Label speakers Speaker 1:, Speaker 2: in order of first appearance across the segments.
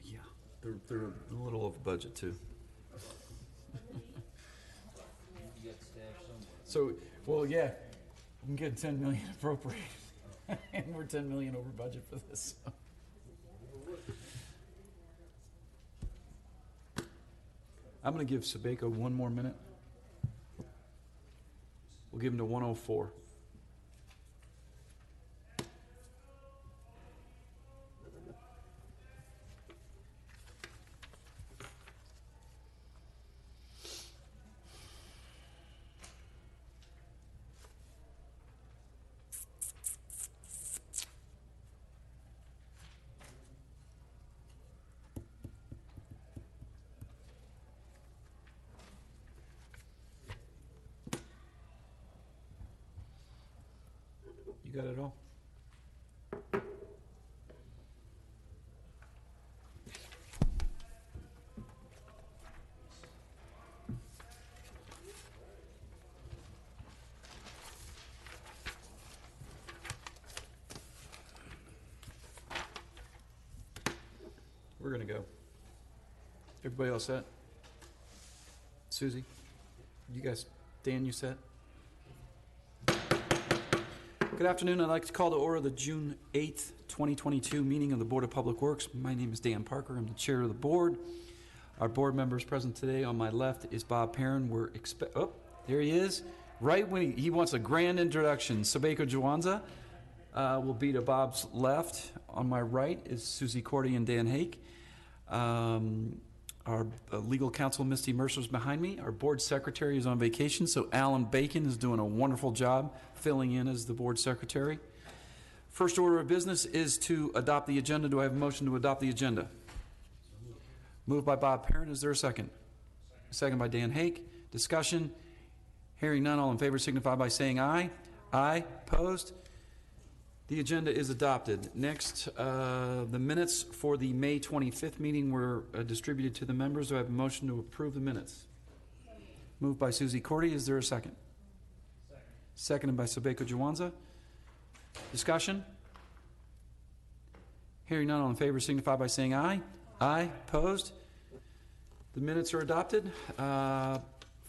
Speaker 1: Yeah, they're a little over budget too. So, well, yeah, we can get 10 million appropriated, and we're 10 million over budget for this. So. I'm going to give Sebaco one more minute. We'll give him to 104. You got it all? We're going to go. Everybody all set? Susie? You guys, Dan, you set? Good afternoon. I'd like to call to order the June 8th, 2022 meeting of the Board of Public Works. My name is Dan Parker. I'm the chair of the board. Our board members present today on my left is Bob Perrin. Oh, there he is. Right when he wants a grand introduction. Sebaco Juwanza will be to Bob's left. On my right is Susie Cordy and Dan Hake. Our legal counsel, Misty Mercer, is behind me. Our board secretary is on vacation, so Alan Bacon is doing a wonderful job filling in as the board secretary. First order of business is to adopt the agenda. Do I have a motion to adopt the agenda? Moved by Bob Perrin. Is there a second? Second by Dan Hake. Discussion. Hearing none, all in favor signify by saying aye. Aye. Opposed? The agenda is adopted. Next, the minutes for the May 25th meeting were distributed to the members. Do I have a motion to approve the minutes? Moved by Susie Cordy. Is there a second? Second. Seconded by Sebaco Juwanza. Discussion? Hearing none, all in favor signify by saying aye. Aye. Opposed? The minutes are adopted.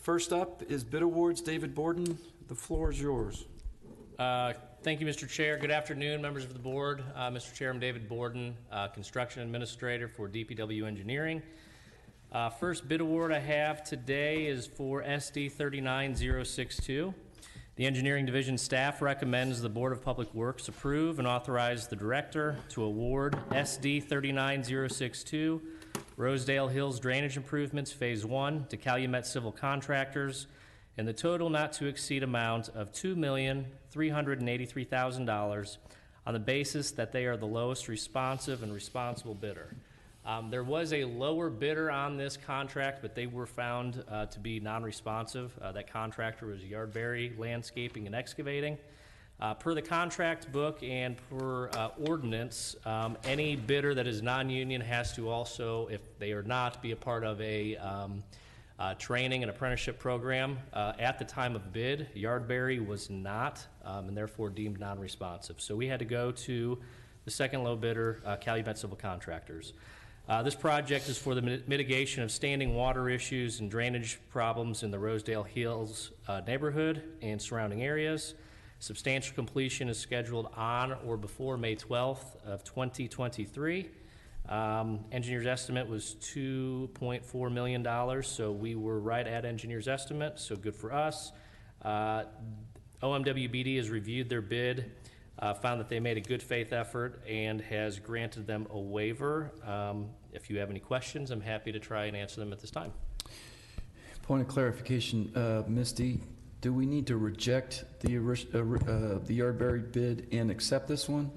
Speaker 1: First up is bid awards. David Borden, the floor is yours.
Speaker 2: Thank you, Mr. Chair. Good afternoon, members of the board. Mr. Chair, I'm David Borden, Construction Administrator for DPW Engineering. First bid award I have today is for SD 39062. The Engineering Division staff recommends the Board of Public Works approve and authorize the Director to award SD 39062 Rosedale Hills Drainage Improvements Phase 1 to Calumet Civil Contractors in the total not to exceed amount of $2,383,000 on the basis that they are the lowest responsive and responsible bidder. There was a lower bidder on this contract, but they were found to be non-responsive. That contractor was Yardberry Landscaping and Excavating. Per the contract book and per ordinance, any bidder that is non-union has to also, if they are not, be a part of a training and apprenticeship program. At the time of bid, Yardberry was not, and therefore deemed non-responsive. So we had to go to the second low bidder, Calumet Civil Contractors. This project is for the mitigation of standing water issues and drainage problems in the Rosedale Hills neighborhood and surrounding areas. Substantial completion is scheduled on or before May 12th of 2023. Engineer's estimate was $2.4 million, so we were right at engineer's estimate, so good for us. OMWBD has reviewed their bid, found that they made a good faith effort, and has granted them a waiver. If you have any questions, I'm happy to try and answer them at this time.
Speaker 1: Point of clarification, Misty, do we need to reject the Yardberry bid and accept this one?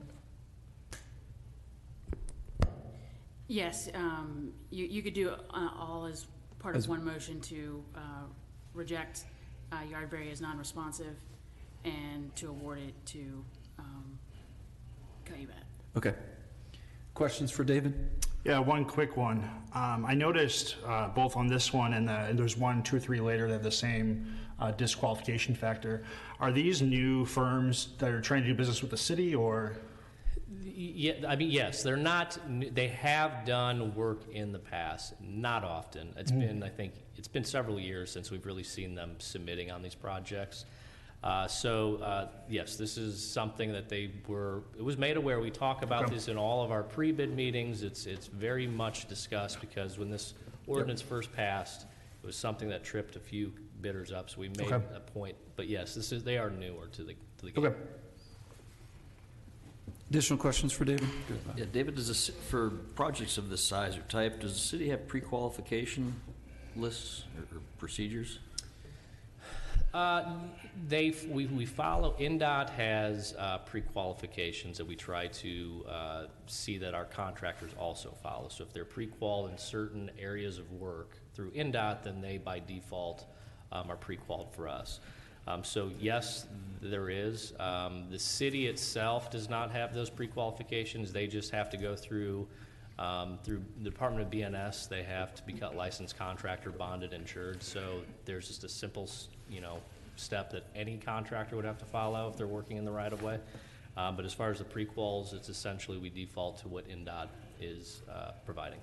Speaker 3: Yes, you could do all as part of one motion to reject Yardberry as non-responsive and to award it to Calumet.
Speaker 1: Okay. Questions for David?
Speaker 4: Yeah, one quick one. I noticed both on this one and there's 1, 2, 3 later, they have the same disqualification factor. Are these new firms that are trying to do business with the city, or?
Speaker 2: Yeah, I mean, yes, they're not, they have done work in the past, not often. It's been, I think, it's been several years since we've really seen them submitting on these projects. Yes, this is something that it was made aware. We talk about this in all of our pre-bid meetings. It's very much discussed because when this ordinance first passed, it was something that tripped a few bidders up, so we made a point. But yes, they are newer to the game.
Speaker 4: Okay.
Speaker 1: Additional questions for David?
Speaker 5: Yeah, David, for projects of this size or type, does the city have pre-qualification lists or procedures?
Speaker 2: We follow, NDOT has pre-qualifications that we try to see that our contractors also follow. So if they're pre-qual in certain areas of work through NDOT, then they by default are pre-qualified for us. So yes, there is. The city itself does not have those pre-qualifications. They just have to go through the Department of BNS. They have to be licensed contractor, bonded, insured. So there's just a simple, step that any contractor would have to follow if they're working in the right of way. But as far as the pre-quals, it's essentially we default to what NDOT is providing.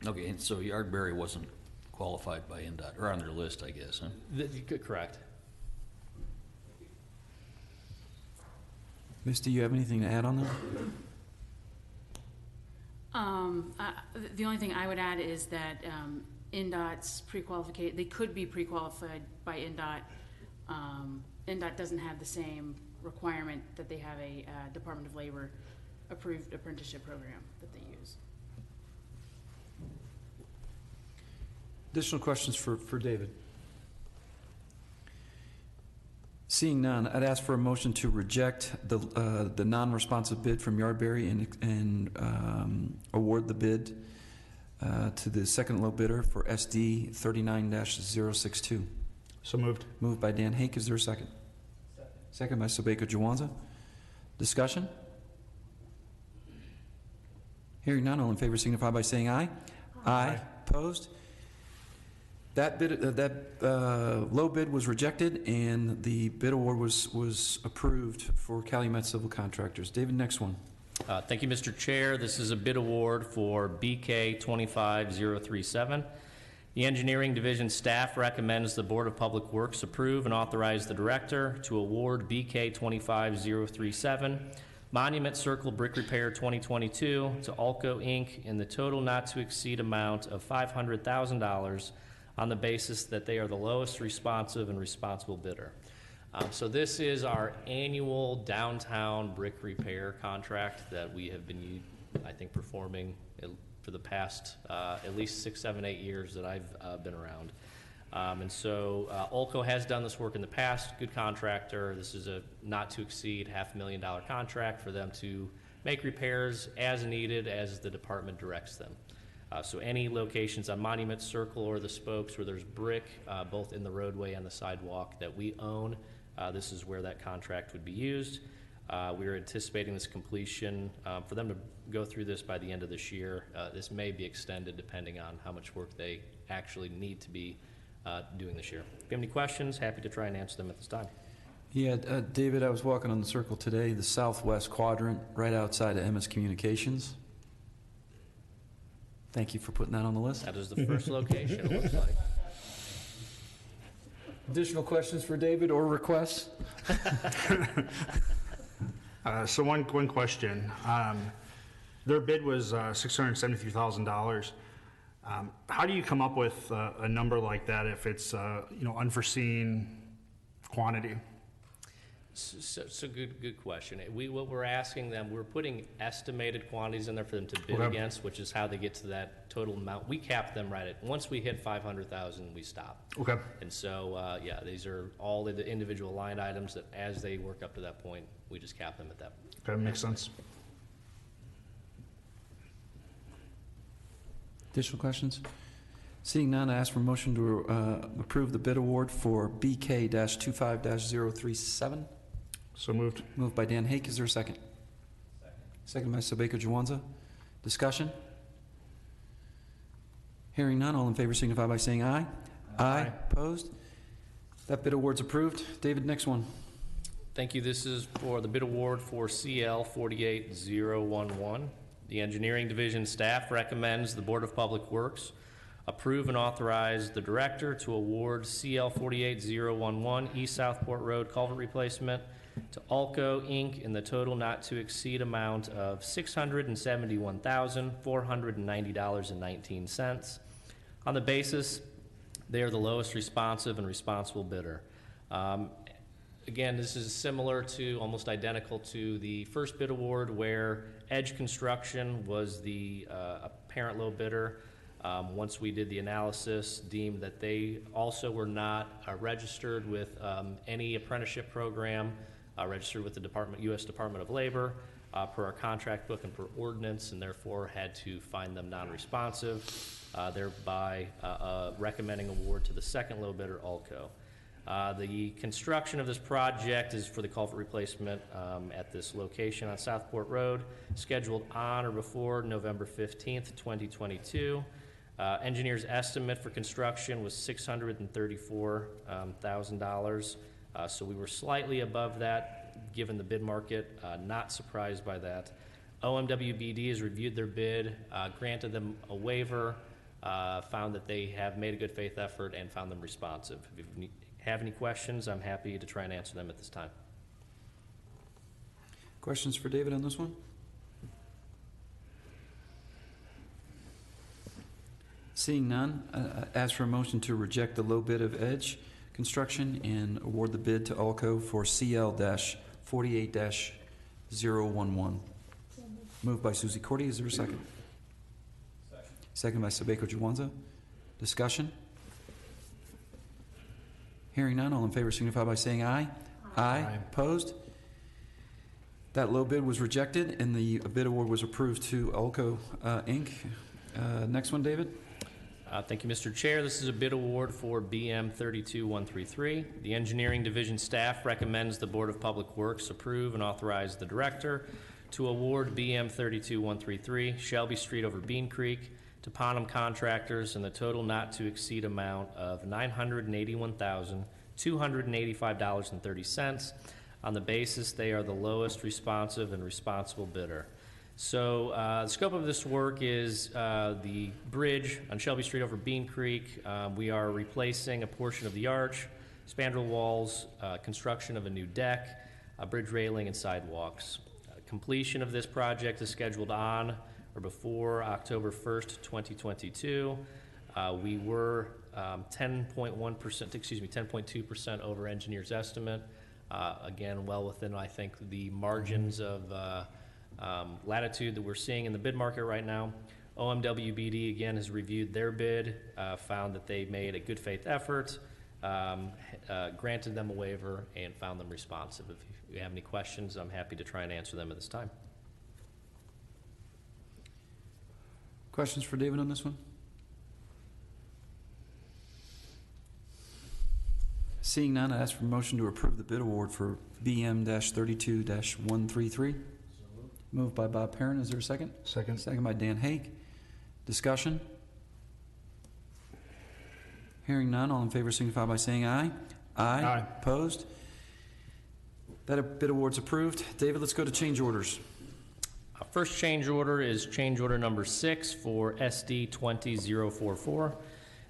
Speaker 5: Okay, and so Yardberry wasn't qualified by NDOT, or on their list, I guess, huh?
Speaker 2: Correct.
Speaker 1: Misty, you have anything to add on that?
Speaker 3: The only thing I would add is that NDOT's they could be pre-qualified by NDOT. NDOT doesn't have the same requirement that they have a Department of Labor approved apprenticeship program that they use.
Speaker 1: Additional questions for David? Seeing none, I'd ask for a motion to reject the non-responsive bid from Yardberry and award the bid to the second low bidder for SD 39-062.
Speaker 4: So moved.
Speaker 1: Moved by Dan Hake. Is there a second? Second by Sobeko Jawanza. Discussion? Hearing none, all in favor signify by saying aye. Aye. Opposed? That bid, low bid was rejected, and the bid award was approved for Calumet Civil Contractors. David, next one.
Speaker 2: Thank you, Mr. Chair. This is a bid award for BK 25037. The Engineering Division staff recommends the Board of Public Works approve and authorize the Director to award BK 25037 Monument Circle Brick Repair 2022 to Alco Inc. in the total not to exceed amount of $500,000 on the basis that they are the lowest responsive and responsible bidder. So this is our annual downtown brick repair contract that we have been, I think, performing for the past at least 6, 7, 8 years that I've been around. And so Alco has done this work in the past, good contractor. This is a not to exceed $500,000 contract for them to make repairs as needed as the department directs them. So any locations on Monument Circle or the spokes where there's brick, both in the roadway and the sidewalk that we own, this is where that contract would be used. We are anticipating this completion for them to go through this by the end of this year. This may be extended depending on how much work they actually need to be doing this year. If you have any questions, happy to try and answer them at this time.
Speaker 1: Yeah, David, I was walking on the circle today, the southwest quadrant, right outside of MS Communications. Thank you for putting that on the list.
Speaker 2: That is the first location, it looks like.
Speaker 1: Additional questions for David or requests?
Speaker 4: So one question. Their bid was $673,000. How do you come up with a number like that if it's unforeseen quantity?
Speaker 2: So good question. What we're asking them, we're putting estimated quantities in there for them to bid against, which is how they get to that total amount. We cap them right at, once we hit 500,000, we stop.
Speaker 4: Okay.
Speaker 2: And so, yeah, these are all the individual line items that as they work up to that point, we just cap them at that.
Speaker 4: Okay, makes sense.
Speaker 1: Additional questions? Seeing none, I ask for a motion to approve the bid award for BK-25-037.
Speaker 4: So moved.
Speaker 1: Moved by Dan Hake. Is there a second? Second by Sobeko Jawanza. Discussion? Hearing none, all in favor signify by saying aye. Aye. Opposed? That bid award's approved. David, next one.
Speaker 2: Thank you. This is for the bid award for CL 48011. The Engineering Division staff recommends the Board of Public Works approve and authorize the director to award CL 48011 East Southport Road culvert replacement to Alco Inc. in the total not to exceed amount of $671,490.19 on the basis they are the lowest responsive and responsible bidder. Again, this is similar to, almost identical to the first bid award where Edge Construction was the apparent low bidder. Once we did the analysis, deemed that they also were not registered with any apprenticeship program, registered with the U.S. Department of Labor per our contract book and per ordinance, and therefore had to find them non-responsive, thereby recommending award to the second low bidder, Alco. The construction of this project is for the culvert replacement at this location on Southport Road, scheduled on or before November 15th, 2022. Engineer's estimate for construction was $634,000, so we were slightly above that given the bid market, not surprised by that. OMWBD has reviewed their bid, granted them a waiver, found that they have made a good faith effort and found them responsive. If you have any questions, I'm happy to try and answer them at this time.
Speaker 1: Questions for David on this one? Seeing none, ask for a motion to reject the low bid of Edge Construction and award the bid to Alco for CL-48-011. Moved by Susie Cordy. Is there a second? Second by Sabeko Jawanza. Discussion? Hearing none, all in favor signify by saying aye. Aye. Opposed? That low bid was rejected and the bid award was approved to Alco Inc. Next one, David.
Speaker 2: Thank you, Mr. Chair. This is a bid award for BM 32133. The Engineering Division staff recommends the Board of Public Works approve and authorize the director to award BM 32133 Shelby Street over Bean Creek to Ponham Contractors in the total not to exceed amount of $981,285.30 on the basis they are the lowest responsive and responsible bidder. So the scope of this work is the bridge on Shelby Street over Bean Creek. We are replacing a portion of the arch, spandrel walls, construction of a new deck, a bridge railing, and sidewalks. Completion of this project is scheduled on or before October 1st, 2022. We were 10.2% over engineer's estimate. Again, well within, I think, the margins of latitude that we're seeing in the bid market right now. OMWBD, again, has reviewed their bid, found that they made a good faith effort, granted them a waiver, and found them responsive. If you have any questions, I'm happy to try and answer them at this time.
Speaker 1: Questions for David on this one? Seeing none, I ask for a motion to approve the bid award for BM-32-133. Moved by Bob Perrin. Is there a second?
Speaker 4: Second.
Speaker 1: Second by Dan Haig. Discussion? Hearing none, all in favor signify by saying aye. Aye.
Speaker 4: Aye.
Speaker 1: Opposed? That bid award's approved. David, let's go to change orders.
Speaker 2: First change order is change order number 6 for SD 20044.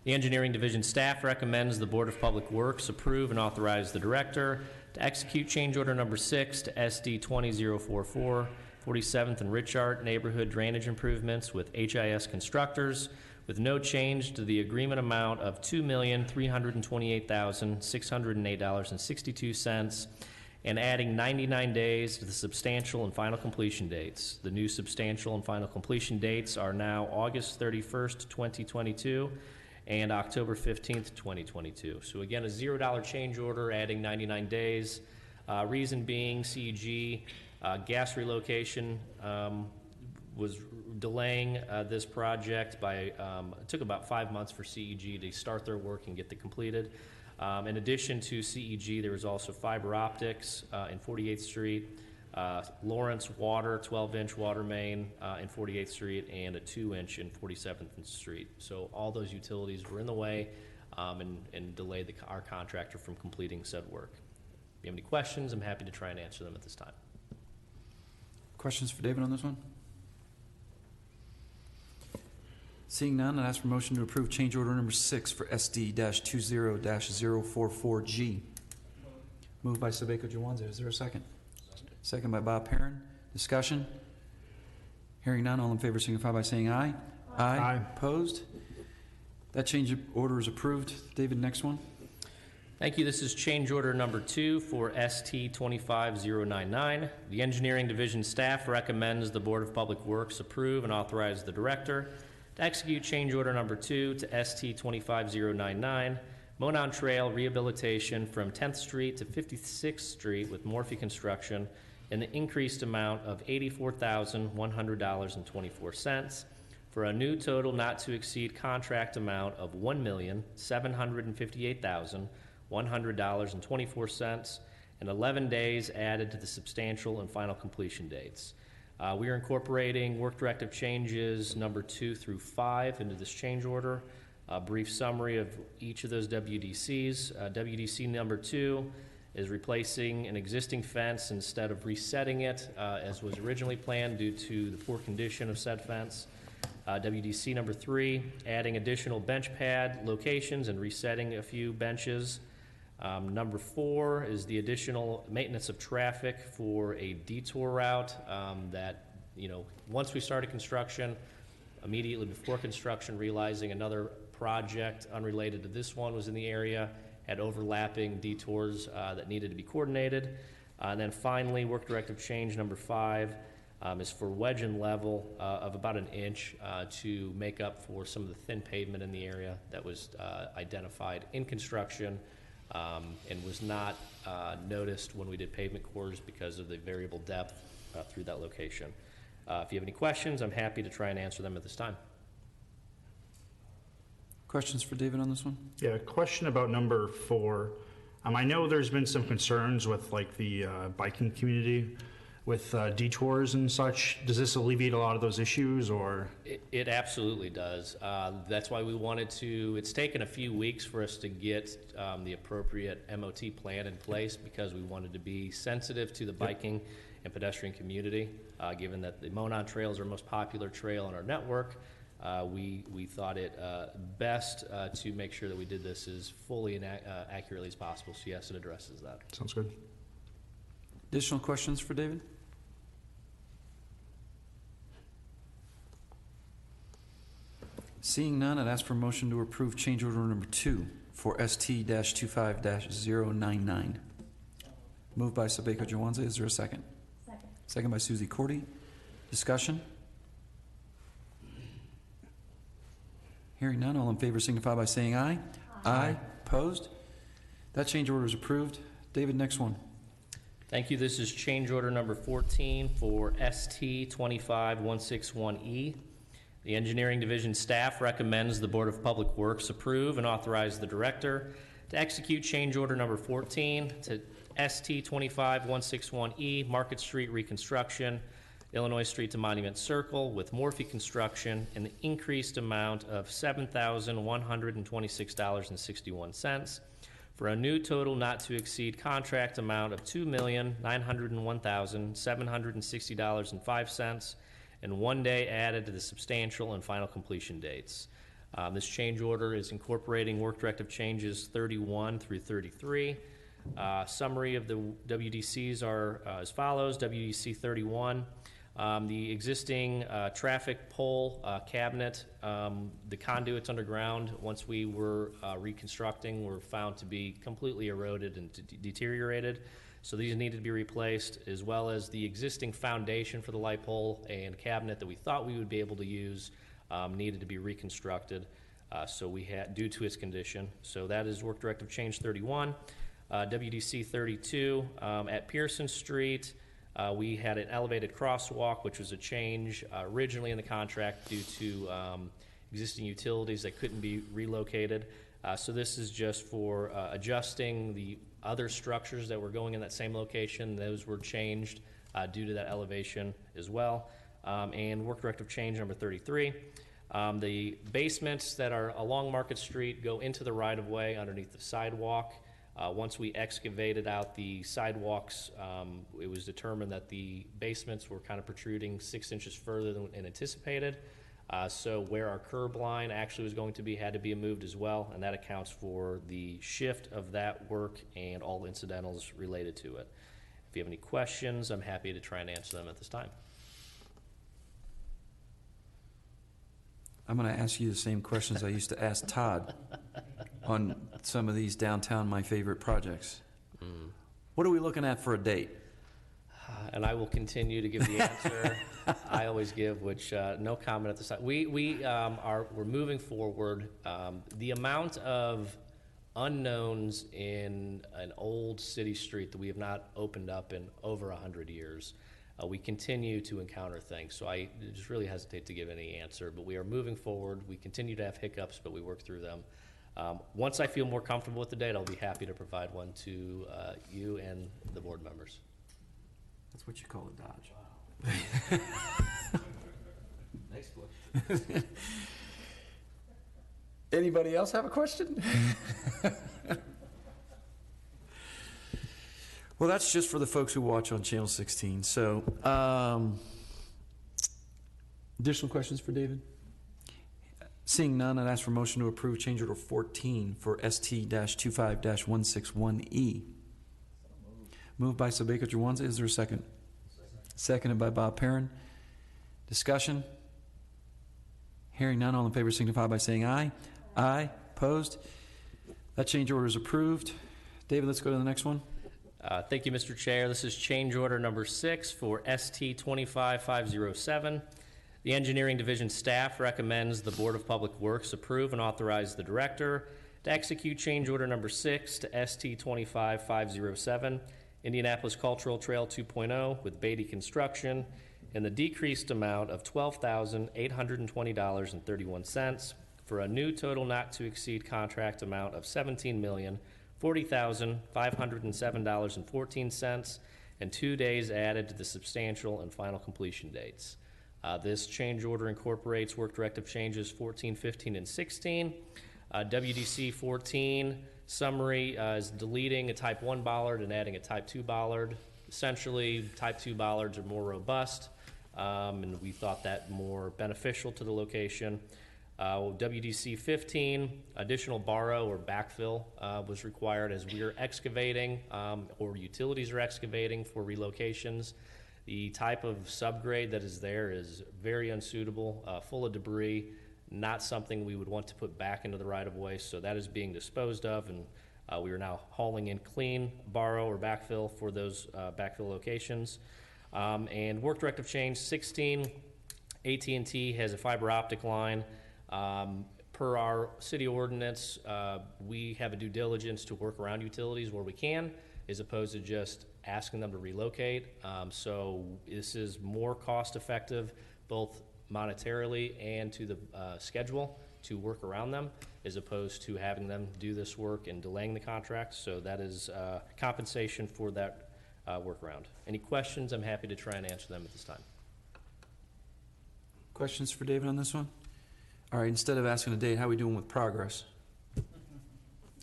Speaker 2: The Engineering Division staff recommends the Board of Public Works approve and authorize the director to execute change order number 6 to SD 20044, 47th and Richard neighborhood drainage improvements with HIS Constructors, with no change to the agreement amount of $2,328,608.62, and adding 99 days to the substantial and final completion dates. The new substantial and final completion dates are now August 31st, 2022, and October 15th, 2022. So again, a $0 change order, adding 99 days. Reason being CEG gas relocation was delaying this project by, it took about 5 months for CEG to start their work and get it completed. In addition to CEG, there was also fiber optics in 48th Street, Lawrence Water, 12-inch water main in 48th Street, and a 2-inch in 47th Street. So all those utilities were in the way. and delay our contractor from completing said work. If you have any questions, I'm happy to try and answer them at this time.
Speaker 1: Questions for David on this one? Seeing none, I'd ask for motion to approve change order number 6 for SD-20-044G. Moved by Sebeco Jawanza. Is there a second? Second by Bob Perrin. Discussion? Hearing none, all in favor signify by saying aye.
Speaker 4: Aye.
Speaker 1: Opposed? That change order is approved. David, next one.
Speaker 2: Thank you. This is change order number 2 for ST 25099. The Engineering Division staff recommends the Board of Public Works approve and authorize the Director to execute change order number 2 to ST 25099, Monon Trail rehabilitation from 10th Street to 56th Street with Morphe Construction in the increased amount of $84,100.24 for a new total not to exceed contract amount of $1,758,100.24 and 11 days added to the substantial and final completion dates. We are incorporating work directive changes number 2 through 5 into this change order. A brief summary of each of those WDCs. WDC number 2 is replacing an existing fence instead of resetting it as was originally planned due to the poor condition of said fence. WDC number 3, adding additional bench pad locations and resetting a few benches. Number 4 is the additional maintenance of traffic for a detour route that, once we started construction, immediately before construction, realizing another project unrelated to this one was in the area, had overlapping detours that needed to be coordinated. And then finally, work directive change number 5 is for wedge and level of about an inch to make up for some of the thin pavement in the area that was identified in construction and was not noticed when we did pavement cores because of the variable depth through that location. If you have any questions, I'm happy to try and answer them at this time.
Speaker 1: Questions for David on this one?
Speaker 4: Yeah, a question about number 4. I know there's been some concerns with like the biking community with detours and such. Does this alleviate a lot of those issues, or?
Speaker 2: It absolutely does. That's why we wanted to, it's taken a few weeks for us to get the appropriate MOT plan in place because we wanted to be sensitive to the biking and pedestrian community. Given that the Monon Trail is our most popular trail on our network, we thought it best to make sure that we did this as fully and accurately as possible. So yes, it addresses that.
Speaker 4: Sounds good.
Speaker 1: Additional questions for David? Seeing none, I'd ask for a motion to approve change order number 2 for ST-25-099. Moved by Sebeco Jawanza. Is there a second?
Speaker 6: Second.
Speaker 1: Second by Susie Cordy. Discussion? Hearing none, all in favor signify by saying aye. Aye. Opposed? That change order is approved. David, next one.
Speaker 2: Thank you. This is change order number 14 for ST 25161E. The Engineering Division staff recommends the Board of Public Works approve and authorize the Director to execute change order number 14 to ST 25161E, Market Street reconstruction, Illinois Street to Monument Circle with Morphe Construction in the increased amount of $7,126.61 for a new total not to exceed contract amount of $2,901,760.05 and 1 day added to the substantial and final completion dates. This change order is incorporating work directive changes 31 through 33. Summary of the WDCs are as follows. WDC 31, the existing traffic pole cabinet, the conduits underground, once we were reconstructing, were found to be completely eroded and deteriorated. So these needed to be replaced, as well as the existing foundation for the light pole and cabinet that we thought we would be able to use needed to be reconstructed. So we had, due to its condition. So that is work directive change 31. WDC 32, at Pearson Street, we had an elevated crosswalk, which was a change originally in the contract due to existing utilities that couldn't be relocated. So this is just for adjusting the other structures that were going in that same location. Those were changed due to that elevation as well. And work directive change number 33. The basements that are along Market Street go into the right-of-way underneath the sidewalk. Once we excavated out the sidewalks, it was determined that the basements were kind of protruding 6 inches further than anticipated. So where our curb line actually was going to be had to be moved as well, and that accounts for the shift of that work and all incidentals related to it. If you have any questions, I'm happy to try and answer them at this time.
Speaker 1: I'm going to ask you the same questions I used to ask Todd on some of these downtown my favorite projects. What are we looking at for a date?
Speaker 2: And I will continue to give the answer I always give, which no comment at this time. We're moving forward. The amount of unknowns in an old city street that we have not opened up in over 100 years. We continue to encounter things, so I just really hesitate to give any answer, but we are moving forward. We continue to have hiccups, but we work through them. Once I feel more comfortable with the date, I'll be happy to provide one to you and the board members.
Speaker 1: That's what you call a dodge.
Speaker 2: Next one.
Speaker 1: Anybody else have a question? Well, that's just for the folks who watch on Channel 16. So, additional questions for David? Seeing none, I'd ask for motion to approve change order 14 for ST-25-161E. Moved by Sabeka Jawanza. Is there a second? Seconded by Bob Perrin. Discussion? Hearing none, all in favor signify by saying aye. Aye. Opposed? That change order is approved. David, let's go to the next one.
Speaker 2: Thank you, Mr. Chair. This is change order number 6 for ST-25507. The Engineering Division staff recommends the Board of Public Works approve and authorize the Director to execute change order number 6 to ST-25507, Indianapolis Cultural Trail 2.0 with Beatty Construction in the decreased amount of $12,820.31 for a new total not to exceed contract amount of $17,040,507.14 and 2 days added to the substantial and final completion dates. This change order incorporates work directive changes 14, 15, and 16. WDC 14 summary is deleting a type 1 bollard and adding a type 2 bollard. Essentially, type 2 bollards are more robust, and we thought that more beneficial to the location. WDC 15, additional borrow or backfill was required as we are excavating or utilities are excavating for relocations. The type of subgrade that is there is very unsuitable, full of debris, not something we would want to put back into the right-of-way, so that is being disposed of, and we are now hauling in clean borrow or backfill for those backfill locations. And work directive change 16, AT&T has a fiber optic line. Per our city ordinance, we have a due diligence to work around utilities where we can, as opposed to just asking them to relocate. So this is more cost effective, both monetarily and to the schedule to work around them, as opposed to having them do this work and delaying the contract. So that is compensation for that workaround. Any questions? I'm happy to try and answer them at this time.
Speaker 1: Questions for David on this one? All right, instead of asking a date, how are we doing with progress?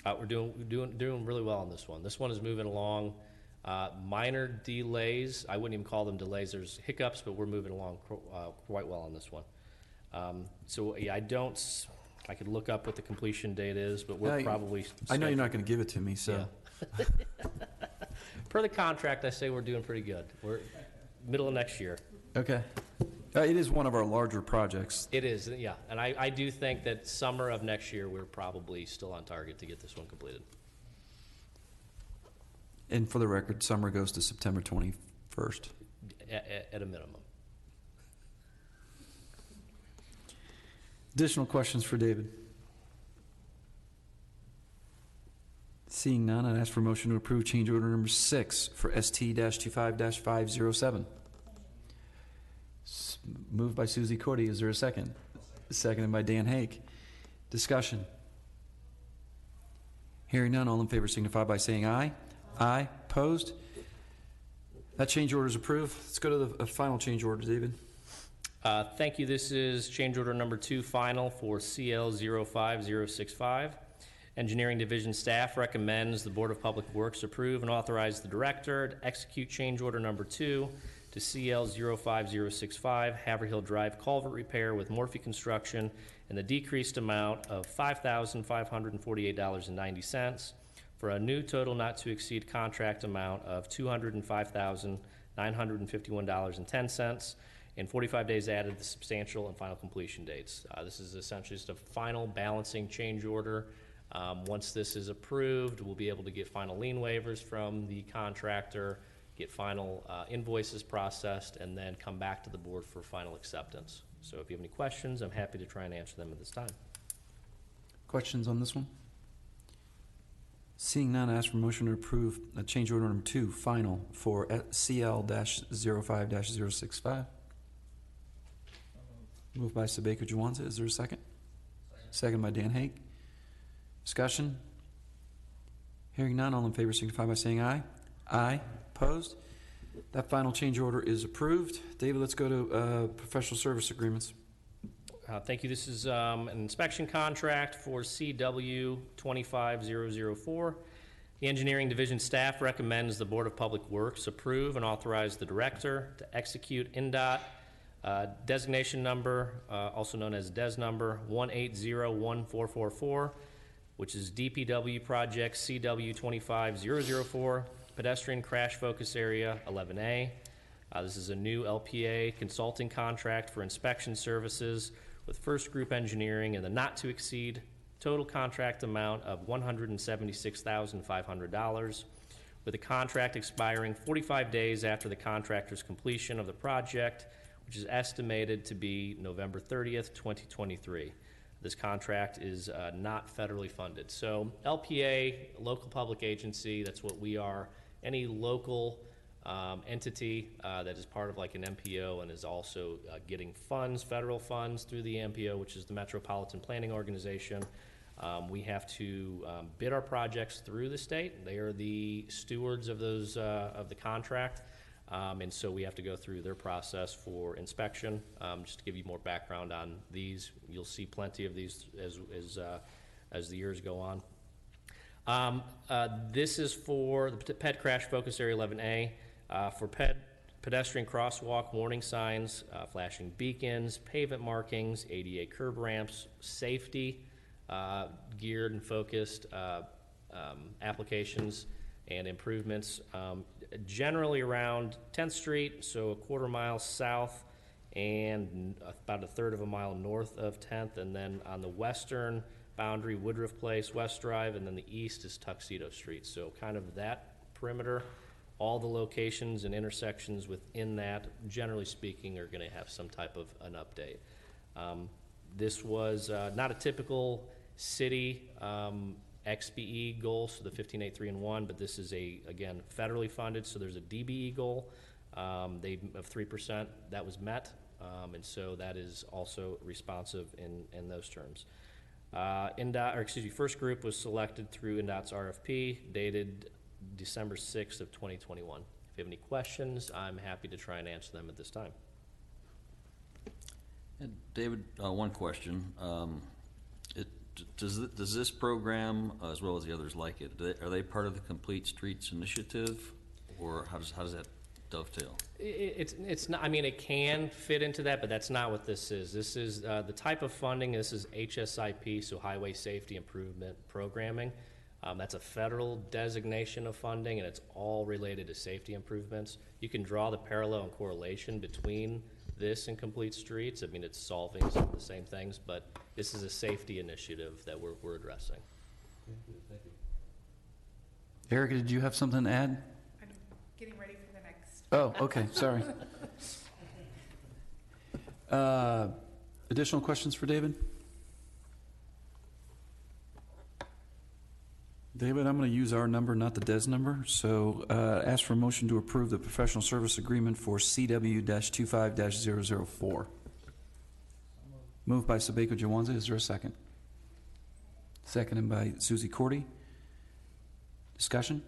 Speaker 2: We're doing really well on this one. This one is moving along. Minor delays. I wouldn't even call them delays. There's hiccups, but we're moving along quite well on this one. So yeah, I could look up what the completion date is, but we're probably.
Speaker 1: I know you're not going to give it to me, so.
Speaker 2: Yeah. Per the contract, I say we're doing pretty good. We're middle of next year.
Speaker 1: Okay. It is one of our larger projects.
Speaker 2: It is, yeah. And I do think that summer of next year, we're probably still on target to get this one completed.
Speaker 1: And for the record, summer goes to September 21st.
Speaker 2: At a minimum.
Speaker 1: Additional questions for David? Seeing none, I'd ask for a motion to approve change order number 6 for ST-25-507. Moved by Susie Cordy. Is there a second? Seconded by Dan Hake. Discussion. Hearing none, all in favor signify by saying aye. Aye. Opposed? That change order is approved. Let's go to the final change order, David.
Speaker 2: Thank you. This is change order number 2 final for CL 05065. Engineering Division staff recommends the Board of Public Works approve and authorize the director to execute change order number 2 to CL 05065 Haverhill Drive culvert repair with Morphe Construction in the decreased amount of $5,548.90 for a new total not to exceed contract amount of $205,951.10 and 45 days added to substantial and final completion dates. This is essentially just a final balancing change order. Once this is approved, we'll be able to get final lien waivers from the contractor, get final invoices processed, and then come back to the board for final acceptance. So if you have any questions, I'm happy to try and answer them at this time.
Speaker 1: Questions on this one? Seeing none, I ask for motion to approve change order number 2 final for CL-05-065. Moved by Sebaker Jawanza. Is there a second? Second by Dan Haig. Discussion? Hearing none, all in favor signify by saying aye. Aye. Opposed? That final change order is approved. David, let's go to professional service agreements.
Speaker 2: Thank you. This is an inspection contract for CW 25004. The Engineering Division staff recommends the Board of Public Works approve and authorize the director to execute NDOT designation number, also known as DES number 1801444, which is DPW project CW 25004, pedestrian crash focus area 11A. This is a new LPA consulting contract for inspection services with First Group Engineering and the not to exceed total contract amount of $176,500, with a contract expiring 45 days after the contractor's completion of the project, which is estimated to be November 30th, 2023. This contract is not federally funded. So LPA, local public agency, that's what we are. Any local entity that is part of like an MPO and is also getting funds, federal funds through the MPO, which is the Metropolitan Planning Organization. We have to bid our projects through the state. They are the stewards of those of the contract. And so we have to go through their process for inspection. Just to give you more background on these, you'll see plenty of these as the years go on. This is for the Ped Crash Focus Area 11A, for pedestrian crosswalk warning signs, flashing beacons, pavement markings, ADA curb ramps, safety, geared and focused applications and improvements, generally around 10th Street, so a quarter mile south and about a third of a mile north of 10th, and then on the western boundary, Woodruff Place, West Drive, and then the east is Tuxedo Street. So kind of that perimeter, all the locations and intersections within that, generally speaking, are going to have some type of an update. This was not a typical city XBE goal, so the 15.8.3.1, but this is again, federally funded, so there's a DBE goal of 3%. That was met, and so that is also responsive in those terms. First Group was selected through NDOT's RFP, dated December 6th of 2021. If you have any questions, I'm happy to try and answer them at this time.
Speaker 5: And David, one question. Does this program, as well as the others like it, are they part of the Complete Streets Initiative, or how does that dovetail?
Speaker 2: It's not. I mean, it can fit into that, but that's not what this is. This is the type of funding. This is HSIP, so Highway Safety Improvement Programming. That's a federal designation of funding, and it's all related to safety improvements. You can draw the parallel and correlation between this and Complete Streets. I mean, it's solving some of the same things, but this is a safety initiative that we're addressing.
Speaker 1: Thank you. Erica, did you have something to add?
Speaker 6: I'm getting ready for the next.
Speaker 1: Oh, okay, sorry. Additional questions for David? David, I'm going to use our number, not the DES number. So ask for a motion to approve the professional service agreement for CW-25-004. Moved by Sebaker Jawanza. Is there a second? Seconded by Susie Cordy. Discussion?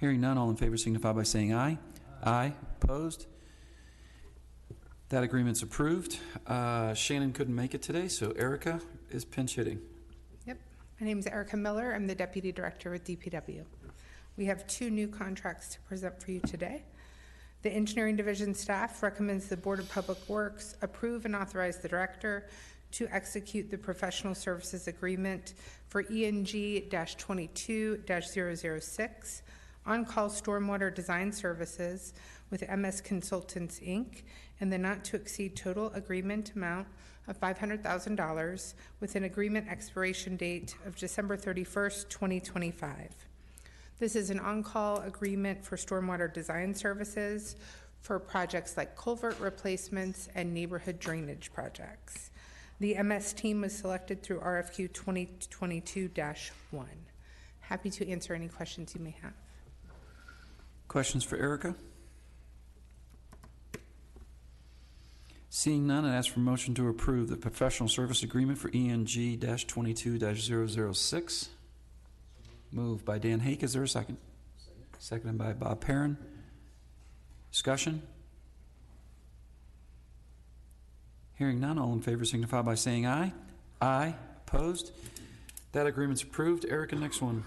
Speaker 1: Hearing none, all in favor signify by saying aye. Aye. Opposed? That agreement's approved. Shannon couldn't make it today, so Erica is pinch hitting.
Speaker 6: Yep. My name is Erica Miller. I'm the Deputy Director with DPW. We have 2 new contracts to present for you today. The Engineering Division staff recommends the Board of Public Works approve and authorize the Director to execute the professional services agreement for ENG-22-006 on-call stormwater design services with MS Consultants, Inc., and the not-to-exceed total agreement amount of $500,000 with an agreement expiration date of December 31st, 2025. This is an on-call agreement for stormwater design services for projects like culvert replacements and neighborhood drainage projects. The MS team was selected through RFQ 2022-1. Happy to answer any questions you may have.
Speaker 1: Questions for Erica? Seeing none, I'd ask for a motion to approve the professional service agreement for ENG-22-006. Moved by Dan Hake. Is there a second? Seconded by Bob Perrin. Discussion? Hearing none, all in favor signify by saying aye. Aye. Opposed? That agreement's approved. Erica, next one.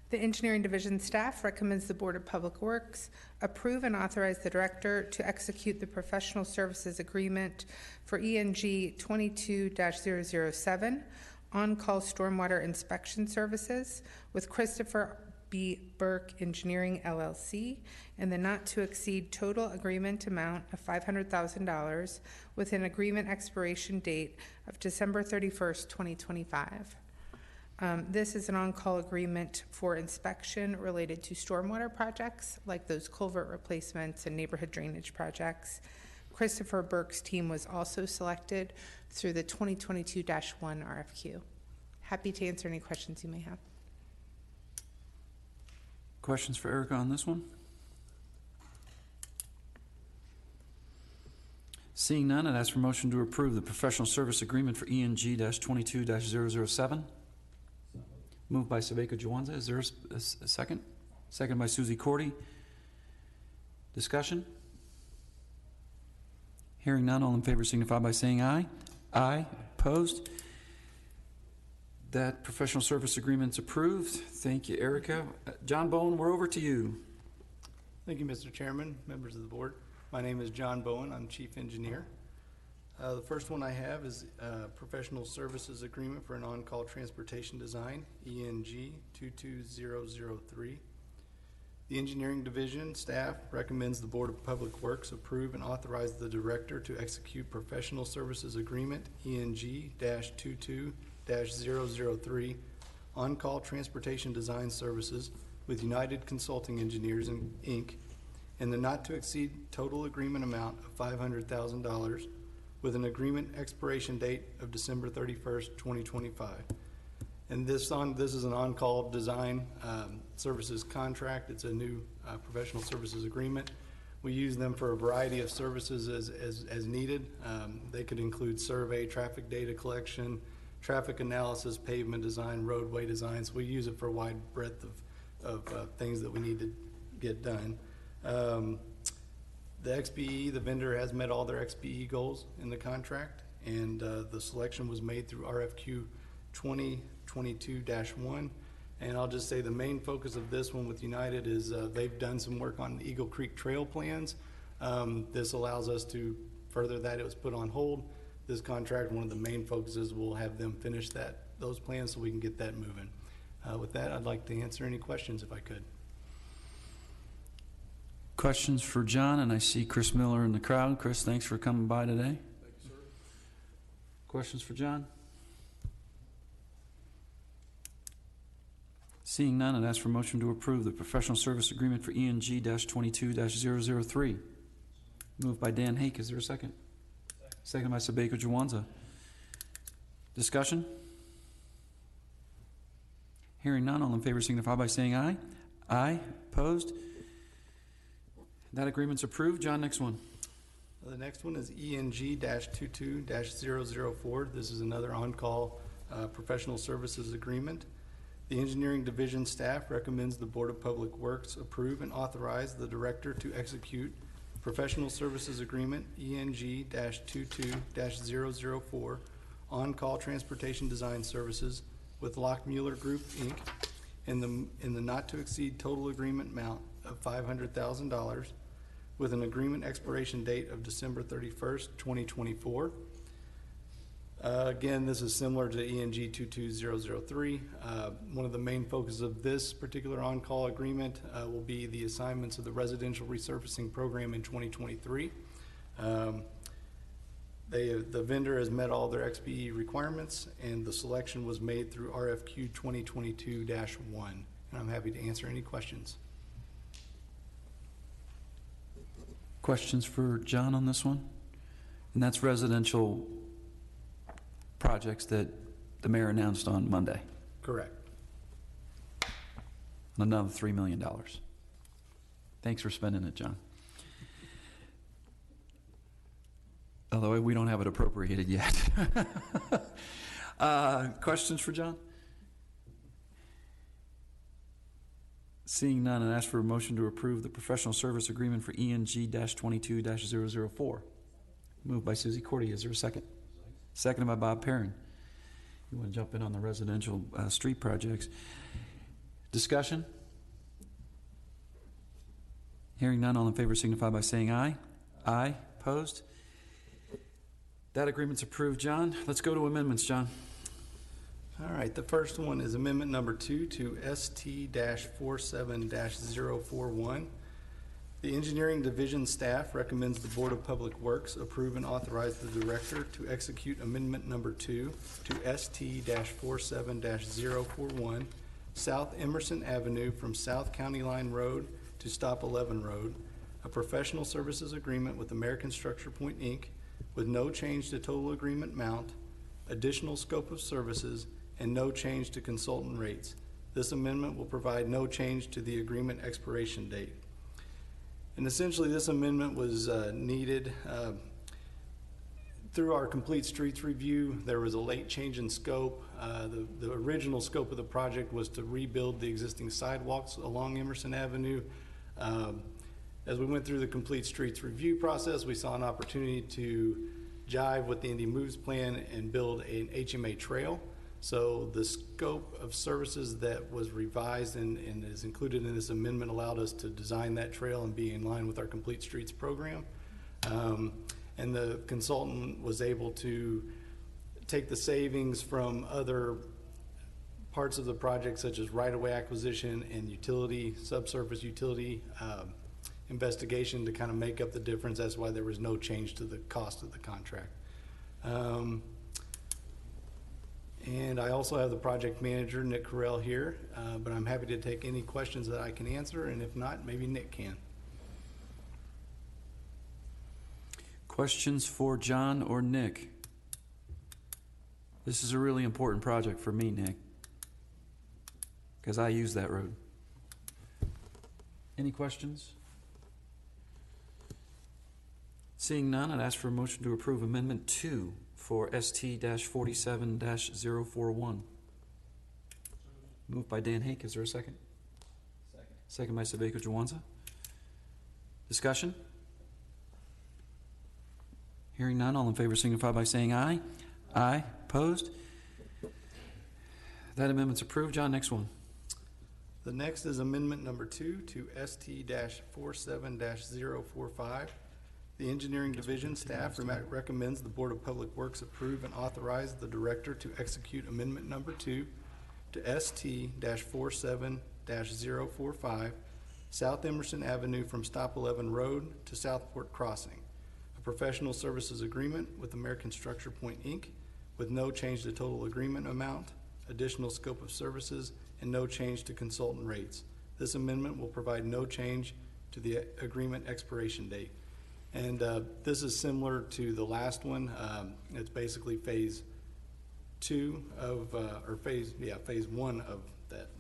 Speaker 6: The Engineering Division staff recommends the Board of Public Works approve and authorize the Director to execute the professional services agreement for ENG 22-007 on-call stormwater inspection services with Christopher B. Burke Engineering, LLC, and the not-to-exceed total agreement amount of $500,000 with an agreement expiration date of December 31st, 2025. This is an on-call agreement for inspection related to stormwater projects like those culvert replacements and neighborhood drainage projects. Christopher Burke's team was also selected through the 2022-1 RFQ. Happy to answer any questions you may have.
Speaker 1: Questions for Erica on this one? Seeing none, I'd ask for motion to approve the professional service agreement for ENG-22-007. Moved by Sabeka Jawanza. Is there a second? Second by Susie Cordy. Discussion? Hearing none, all in favor signify by saying aye. Aye. Opposed? That professional service agreement's approved. Thank you, Erica. John Bowen, we're over to you.
Speaker 7: Thank you, Mr. Chairman, members of the board. My name is John Bowen. I'm Chief Engineer. The first one I have is professional services agreement for an on-call transportation design, ENG 22003. The Engineering Division staff recommends the Board of Public Works approve and authorize the Director to execute professional services agreement, ENG-22-003, on-call transportation design services with United Consulting Engineers, Inc., and the not-to-exceed total agreement amount of $500,000 with an agreement expiration date of December 31st, 2025. And this is an on-call design services contract. It's a new professional services agreement. We use them for a variety of services as needed. They could include survey, traffic data collection, traffic analysis, pavement design, roadway design. So we use it for a wide breadth of things that we need to get done. The XPE, the vendor has met all their XPE goals in the contract, and the selection was made through RFQ 2022-1. And I'll just say the main focus of this one with United is they've done some work on the Eagle Creek Trail plans. This allows us to further that. It was put on hold. This contract, one of the main focuses, will have them finish those plans so we can get that moving. With that, I'd like to answer any questions if I could.
Speaker 1: Questions for John, and I see Chris Miller in the crowd. Chris, thanks for coming by today. Thank you, sir. Questions for John? Seeing none, I'd ask for a motion to approve the professional service agreement for ENG-22-003. Moved by Dan Hake. Is there a second? Second by Sabeka Jawanza. Discussion? Hearing none, all in favor signify by saying aye. Aye. Opposed? That agreement's approved. John, next one.
Speaker 7: The next one is ENG-22-004. This is another on-call professional services agreement. The Engineering Division staff recommends the Board of Public Works approve and authorize the Director to execute Professional Services Agreement, ENG-22-004, on-call transportation design services with Lockmuller Group, Inc., in the not-to-exceed total agreement amount of $500,000 with an agreement expiration date of December 31st, 2024. Again, this is similar to ENG 22003. One of the main focuses of this particular on-call agreement will be the assignments of the residential resurfacing program in 2023. The vendor has met all their XPE requirements, and the selection was made through RFQ 2022-1. And I'm happy to answer any questions.
Speaker 1: Questions for John on this one? And that's residential projects that the mayor announced on Monday.
Speaker 7: Correct.
Speaker 1: Another $3 million. Thanks for spending it, John. Although we don't have it appropriated yet. Questions for John? Seeing none, I'd ask for a motion to approve the professional service agreement for ENG-22-004. Moved by Susie Cordy. Is there a second? Seconded by Bob Perrin. You want to jump in on the residential street projects. Discussion? Hearing none, all in favor signify by saying aye. Aye. Opposed? That agreement's approved, John. Let's go to amendments, John.
Speaker 7: All right, the first one is amendment number 2 to ST-47-041. The engineering division staff recommends the Board of Public Works approve and authorize the director to execute amendment number 2 to ST-47-041, South Emerson Avenue from South County Line Road to Stop 11 Road, a professional services agreement with American Structure Point, Inc., with no change to total agreement amount, additional scope of services, and no change to consultant rates. This amendment will provide no change to the agreement expiration date. And essentially, this amendment was needed through our complete streets review. There was a late change in scope. The original scope of the project was to rebuild the existing sidewalks along Emerson Avenue. As we went through the complete streets review process, we saw an opportunity to jive with the Indy Moves plan and build an HMA trail. So the scope of services that was revised and is included in this amendment allowed us to design that trail and be in line with our complete streets program. And the consultant was able to take the savings from other parts of the project, such as right-of-way acquisition and utility, subsurface utility investigation, to kind of make up the difference. That's why there was no change to the cost of the contract. And I also have the project manager, Nick Carell, here, but I'm happy to take any questions that I can answer, and if not, maybe Nick can.
Speaker 1: Questions for John or Nick? This is a really important project for me, Nick, because I use that road. Any questions? Seeing none, I'd ask for a motion to approve Amendment 2 for ST-47-041. Moved by Dan Hake. Is there a second? Second by Sabeko Jawanza. Discussion? Hearing none, all in favor signify by saying aye. Aye. Opposed? That amendment's approved. John, next one.
Speaker 7: The next is amendment number 2 to ST-47-045. The engineering division staff recommends the Board of Public Works approve and authorize the director to execute amendment number 2 to ST-47-045, South Emerson Avenue from Stop 11 Road to Southport Crossing, a professional services agreement with American Structure Point, Inc., with no change to total agreement amount, additional scope of services, and no change to consultant rates. This amendment will provide no change to the agreement expiration date. And this is similar to the last one. It's basically phase 2 of, phase 1 of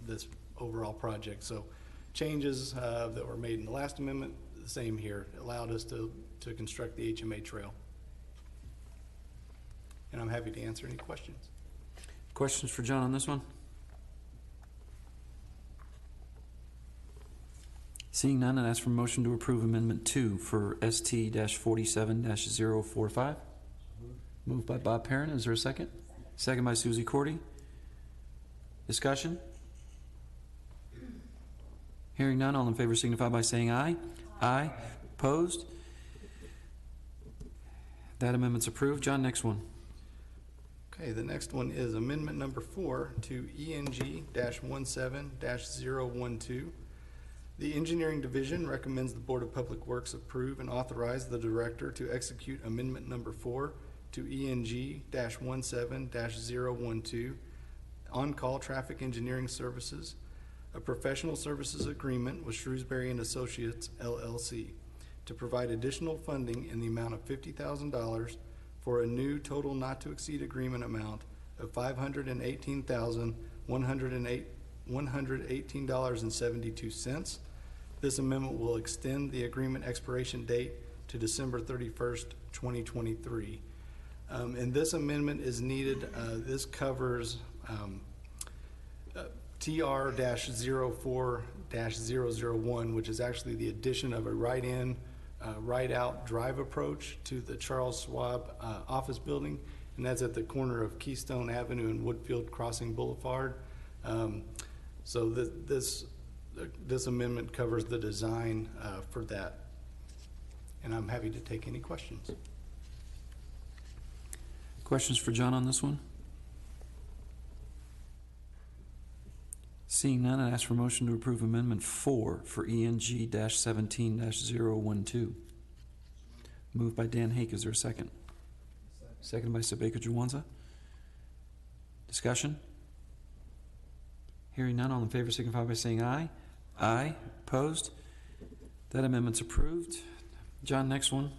Speaker 7: this overall project. So changes that were made in the last amendment, the same here. It allowed us to construct the HMA trail. And I'm happy to answer any questions.
Speaker 1: Questions for John on this one? Seeing none, I'd ask for a motion to approve Amendment 2 for ST-47-045. Moved by Bob Perrin. Is there a second? Second by Susie Cordy. Discussion? Hearing none, all in favor signify by saying aye. Aye. Opposed? That amendment's approved. John, next one.
Speaker 7: Okay, the next one is amendment number 4 to ENG-17-012. The Engineering Division recommends the Board of Public Works approve and authorize the Director to execute amendment number 4 to ENG-17-012, on-call traffic engineering services, a professional services agreement with Shrewsbury and Associates, LLC, to provide additional funding in the amount of $50,000 for a new total not to exceed agreement amount of $518,118.72. This amendment will extend the agreement expiration date to December 31st, 2023. And this amendment is needed. This covers TR-04-001, which is actually the addition of a right-in, right-out drive approach to the Charles Schwab office building, and that's at the corner of Keystone Avenue and Woodfield Crossing Boulevard. So this amendment covers the design for that, and I'm happy to take any questions.
Speaker 1: Questions for John on this one? Seeing none, I'd ask for a motion to approve Amendment 4 for ENG-17-012. Moved by Dan Hake. Is there a second? Second by Sabeka Jawanza. Discussion? Hearing none, all in favor signify by saying aye. Aye. Opposed? That amendment's approved. John, next one.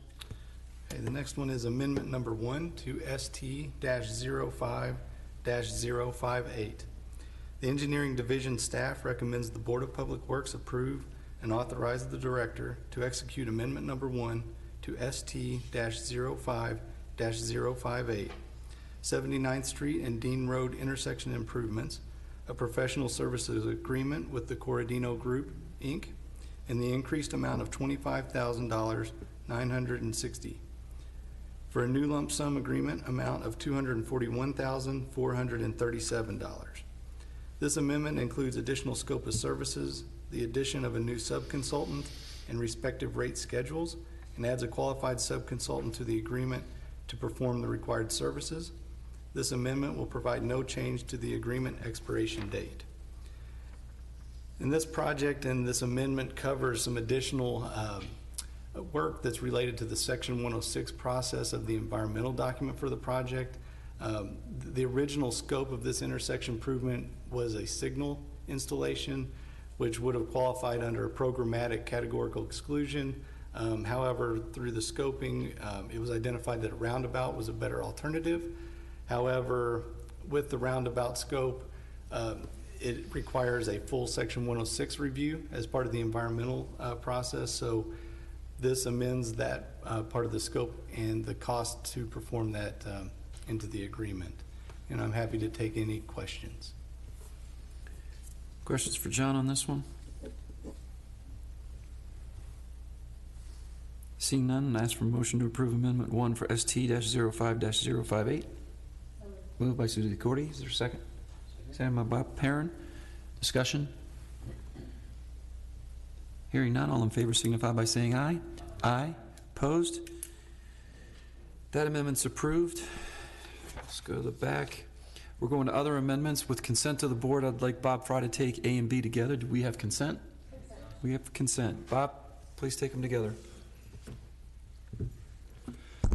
Speaker 7: Okay, the next one is amendment number 1 to ST-05-058. The Engineering Division staff recommends the Board of Public Works approve and authorize the Director to execute amendment number 1 to ST-05-058, 79th Street and Dean Road intersection improvements, a professional services agreement with the Corradino Group, Inc., in the increased amount of $25,960 for a new lump sum agreement amount of $241,437. This amendment includes additional scope of services, the addition of a new subconsultant and respective rate schedules, and adds a qualified subconsultant to the agreement to perform the required services. This amendment will provide no change to the agreement expiration date. And this project and this amendment covers some additional work that's related to the Section 106 process of the environmental document for the project. The original scope of this intersection improvement was a signal installation, which would have qualified under a programmatic categorical exclusion. However, through the scoping, it was identified that a roundabout was a better alternative. However, with the roundabout scope, it requires a full Section 106 review as part of the environmental process. So this amends that part of the scope and the cost to perform that into the agreement. And I'm happy to take any questions.
Speaker 1: Questions for John on this one? Seeing none, I ask for a motion to approve Amendment 1 for ST-05-058. Moved by Susie Cordy. Is there a second? Second by Bob Perrin. Discussion? Hearing none, all in favor signify by saying aye. Aye. Opposed? That amendment's approved. Let's go to the back. We're going to other amendments. With consent of the board, I'd like Bob Fry to take A and B together. Do we have consent? We have consent. Bob, please take them together.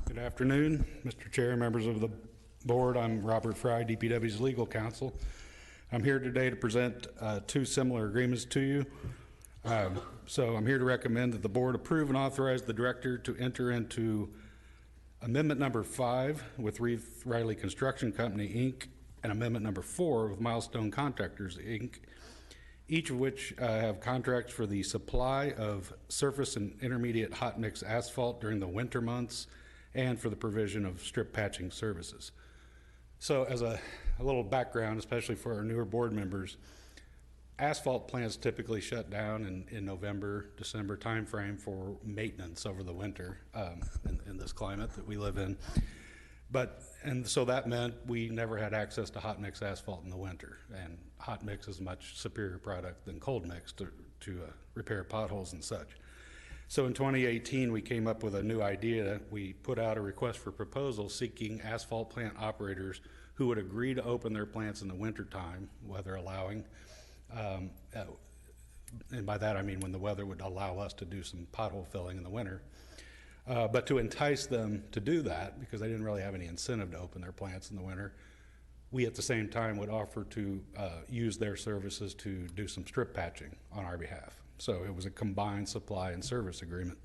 Speaker 8: Good afternoon, Mr. Chair, members of the board. I'm Robert Fry, DPW's legal counsel. I'm here today to present two similar agreements to you. So I'm here to recommend that the board approve and authorize the director to enter into amendment number 5 with Reeve Riley Construction Company, Inc., and amendment number 4 with Milestone Contractors, Inc., each of which have contracts for the supply of surface and intermediate hot mix asphalt during the winter months and for the provision of strip patching services. So as a little background, especially for our newer board members, Asphalt plants typically shut down in November, December timeframe for maintenance over the winter in this climate that we live in. And so that meant we never had access to hot mix asphalt in the winter. And hot mix is a much superior product than cold mix to repair potholes and such. So in 2018, we came up with a new idea. We put out a request for proposal seeking asphalt plant operators who would agree to open their plants in the wintertime, weather allowing. And by that I mean when the weather would allow us to do some pothole filling in the winter. But to entice them to do that, because they didn't really have any incentive to open their plants in the winter, we at the same time would offer to use their services to do some strip patching on our behalf. So it was a combined supply and service agreement.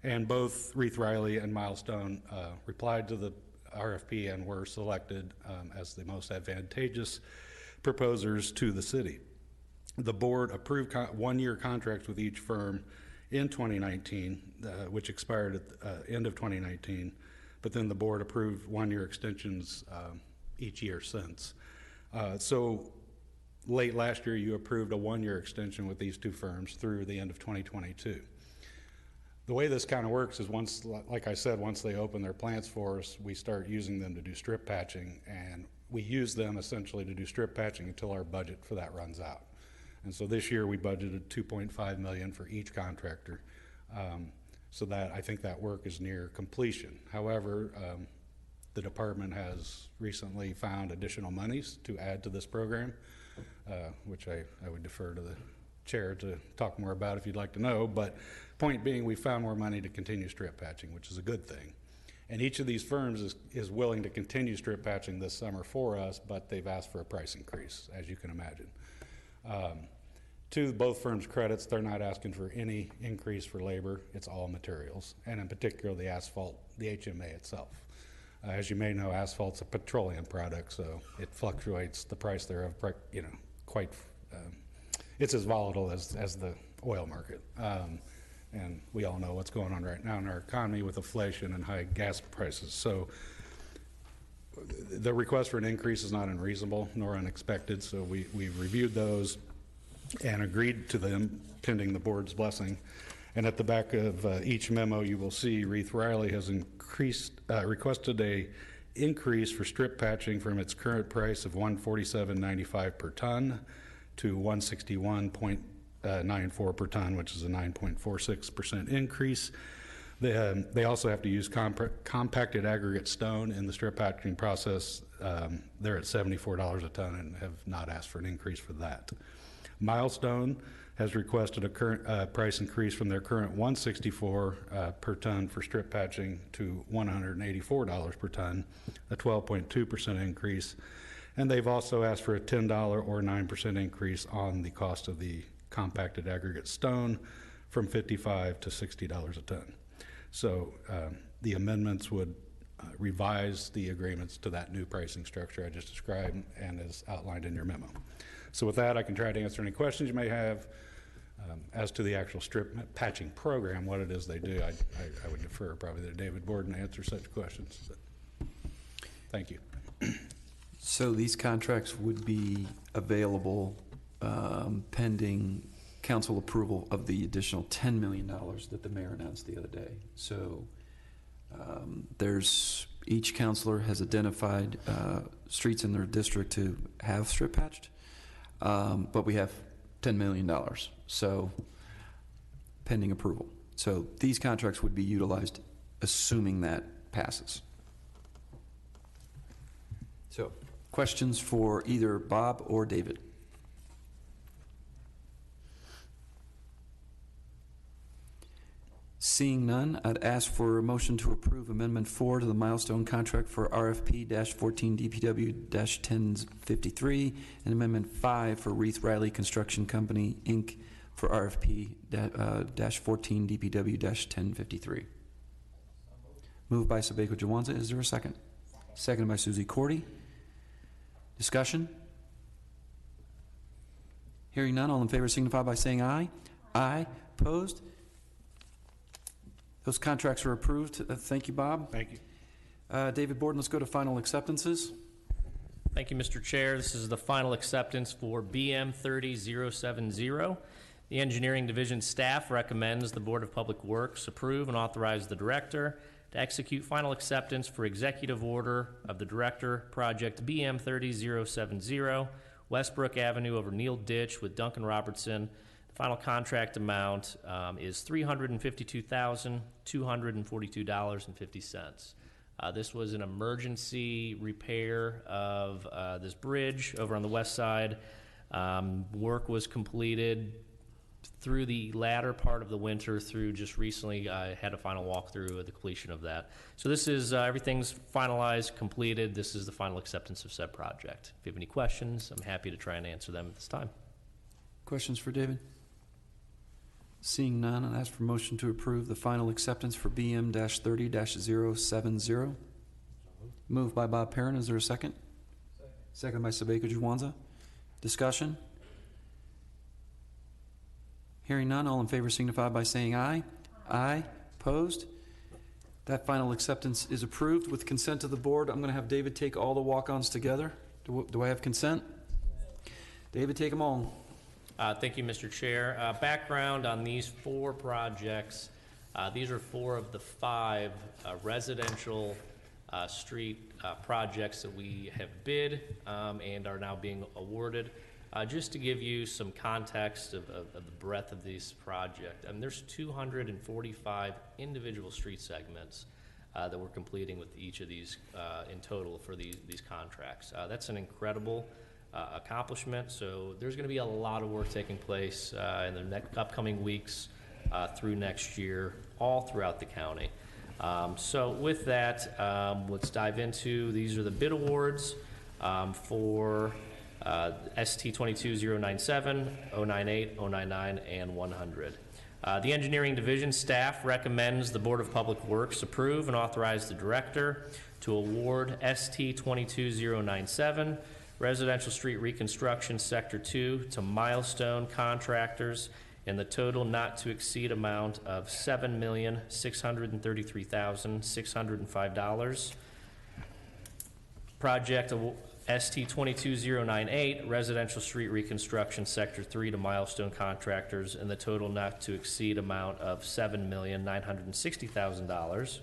Speaker 8: And both Reith Riley and Milestone replied to the RFP and were selected as the most advantageous proposers to the city. The board approved one-year contracts with each firm in 2019, which expired at the end of 2019, but then the board approved one-year extensions each year since. So late last year, you approved a one-year extension with these two firms through the end of 2022. The way this kind of works is once, like I said, once they open their plants for us, we start using them to do strip patching, and we use them essentially to do strip patching until our budget for that runs out. And so this year we budgeted $2.5 million for each contractor. So that I think that work is near completion. However, the department has recently found additional monies to add to this program, which I would defer to the chair to talk more about if you'd like to know. But point being, we found more money to continue strip patching, which is a good thing. And each of these firms is willing to continue strip patching this summer for us, but they've asked for a price increase, as you can imagine. To both firms' credits, they're not asking for any increase for labor. It's all materials, and in particular the asphalt, the HMA itself. As you may know, asphalt's a petroleum product, so it fluctuates the price thereof, quite. It's as volatile as the oil market, and we all know what's going on right now in our economy with inflation and high gas prices. So the request for an increase is not unreasonable nor unexpected. So we reviewed those and agreed to them pending the board's blessing. And at the back of each memo, you will see Reith Riley has requested a increase for strip patching from its current price of $147.95 per ton to $161.94 per ton, which is a 9.46% increase. They also have to use compacted aggregate stone in the strip patching process. They're at $74 a ton and have not asked for an increase for that. Milestone has requested a current price increase from their current $164 per ton for strip patching to $184 per ton, a 12.2% increase. And they've also asked for a $10 or 9% increase on the cost of the compacted aggregate stone from $55 to $60 a ton. So the amendments would revise the agreements to that new pricing structure I just described and is outlined in your memo. So with that, I can try to answer any questions you may have. As to the actual strip patching program, what it is they do, I would defer probably to David Borden to answer such questions. But thank you.
Speaker 1: So these contracts would be available pending council approval of the additional $10 million that the mayor announced the other day. So each councilor has identified streets in their district to have strip patched, but we have $10 million, so pending approval. So these contracts would be utilized assuming that passes. So questions for either Bob or David? Seeing none, I'd ask for a motion to approve Amendment 4 to the Milestone contract for RFP-14 DPW-1053 and Amendment 5 for Reith Riley Construction Company, Inc. for RFP-14 DPW-1053. Moved by Sabeko Jawanza. Is there a second? Seconded by Susie Cordy. Discussion? Hearing none, all in favor signify by saying aye. Aye. Opposed? Those contracts are approved. Thank you, Bob.
Speaker 8: Thank you.
Speaker 1: David Borden, let's go to final acceptances.
Speaker 2: Thank you, Mr. Chair. This is the final acceptance for BM 30070. The Engineering Division staff recommends the Board of Public Works approve and authorize the Director to execute final acceptance for executive order of the Director, Project BM 30070, Westbrook Avenue over Neil Ditch with Duncan Robertson. The final contract amount is $352,242.50. This was an emergency repair of this bridge over on the west side. Work was completed through the latter part of the winter through just recently. I had a final walkthrough of the completion of that. So this is, everything's finalized, completed. This is the final acceptance of said project. If you have any questions, I'm happy to try and answer them at this time.
Speaker 1: Questions for David? Seeing none, I'll ask for motion to approve the final acceptance for BM-30-070. Moved by Bob Perrin. Is there a second? Second by Sabeka Juwanza. Discussion? Hearing none, all in favor signify by saying aye. Aye. Opposed? That final acceptance is approved. With consent of the board, I'm going to have David take all the walk-ons together. Do I have consent? David, take them all.
Speaker 2: Thank you, Mr. Chair. Background on these 4 projects. These are 4 of the 5 residential street projects that we have bid and are now being awarded. Just to give you some context of the breadth of this project, there's 245 individual street segments that we're completing with each of these in total for these contracts. That's an incredible accomplishment. So there's going to be a lot of work taking place in the upcoming weeks through next year, all throughout the county. So with that, let's dive into, these are the bid awards for ST 22097, 098, 099, and 100. The Engineering Division staff recommends the Board of Public Works approve and authorize the Director to award ST 22097 Residential Street Reconstruction Sector 2 to Milestone Contractors in the total not to exceed amount of $7,633,605. Project ST 22098 Residential Street Reconstruction Sector 3 to Milestone Contractors in the total not to exceed amount of $7,960,000.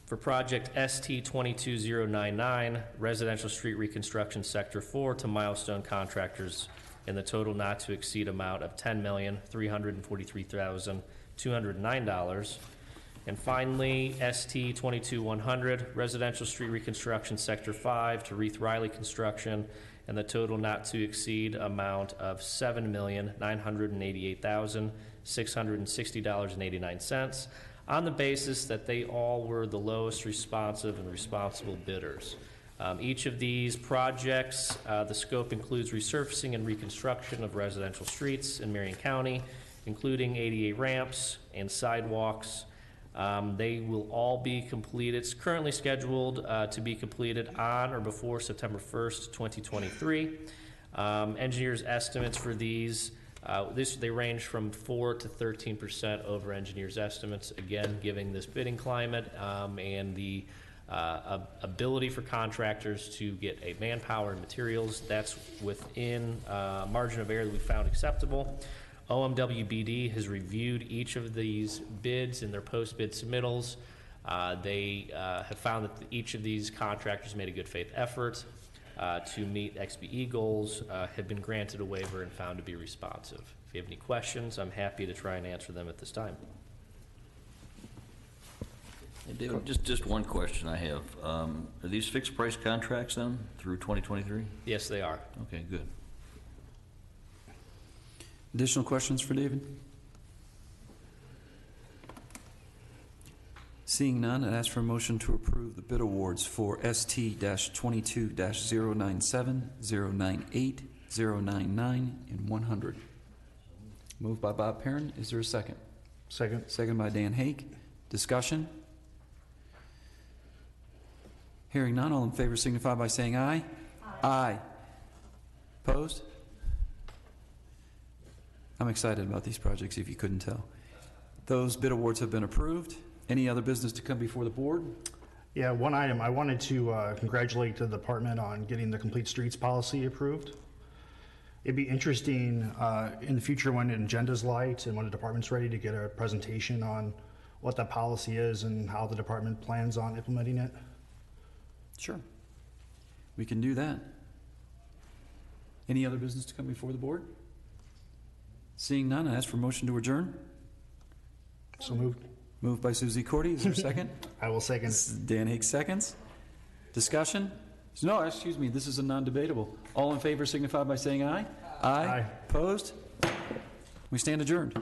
Speaker 2: For project ST 22099 Residential Street Reconstruction Sector 4 to Milestone Contractors in the total not to exceed amount of $10,343,209. And finally, ST 22100 Residential Street Reconstruction Sector 5 to Reith Riley Construction and the total not to exceed amount of $7,988,660.89 on the basis that they all were the lowest responsive and responsible bidders. Each of these projects, the scope includes resurfacing and reconstruction of residential streets in Marion County, including ADA ramps and sidewalks. They will all be completed. It's currently scheduled to be completed on or before September 1st, 2023. Engineers' estimates for these, they range from 4 to 13% over engineers' estimates, again, giving this bidding climate and the ability for contractors to get a manpower and materials that's within margin of error that we found acceptable. OMWBD has reviewed each of these bids in their post-bid submittals. They have found that each of these contractors made a good faith effort to meet XBE goals, have been granted a waiver and found to be responsive. If you have any questions, I'm happy to try and answer them at this time.
Speaker 5: Hey, David, just one question I have. Are these fixed price contracts then through 2023?
Speaker 2: Yes, they are.
Speaker 5: Okay, good.
Speaker 1: Additional questions for David? Seeing none, I'd ask for a motion to approve the bid awards for ST-22-097, 098, 099, and 100. Moved by Bob Perrin. Is there a second?
Speaker 4: Second.
Speaker 1: Second by Dan Hake. Discussion? Hearing none, all in favor signify by saying aye. Aye. Opposed? I'm excited about these projects, if you couldn't tell. Those bid awards have been approved. Any other business to come before the board?
Speaker 4: Yeah, one item, I wanted to congratulate the department on getting the complete streets policy approved. It'd be interesting in the future when the agenda's light and when the department's ready to get a presentation on what that policy is and how the department plans on implementing it.
Speaker 1: Sure. We can do that. Any other business to come before the board? Seeing none, I ask for motion to adjourn.
Speaker 4: So moved.
Speaker 1: Moved by Susie Cordy. Is there a second?
Speaker 4: I will second it.
Speaker 1: Dan Hicks seconds. Discussion? No, excuse me, this is a non-debatable. All in favor signify by saying aye.
Speaker 4: Aye.
Speaker 1: Opposed? We stand adjourned.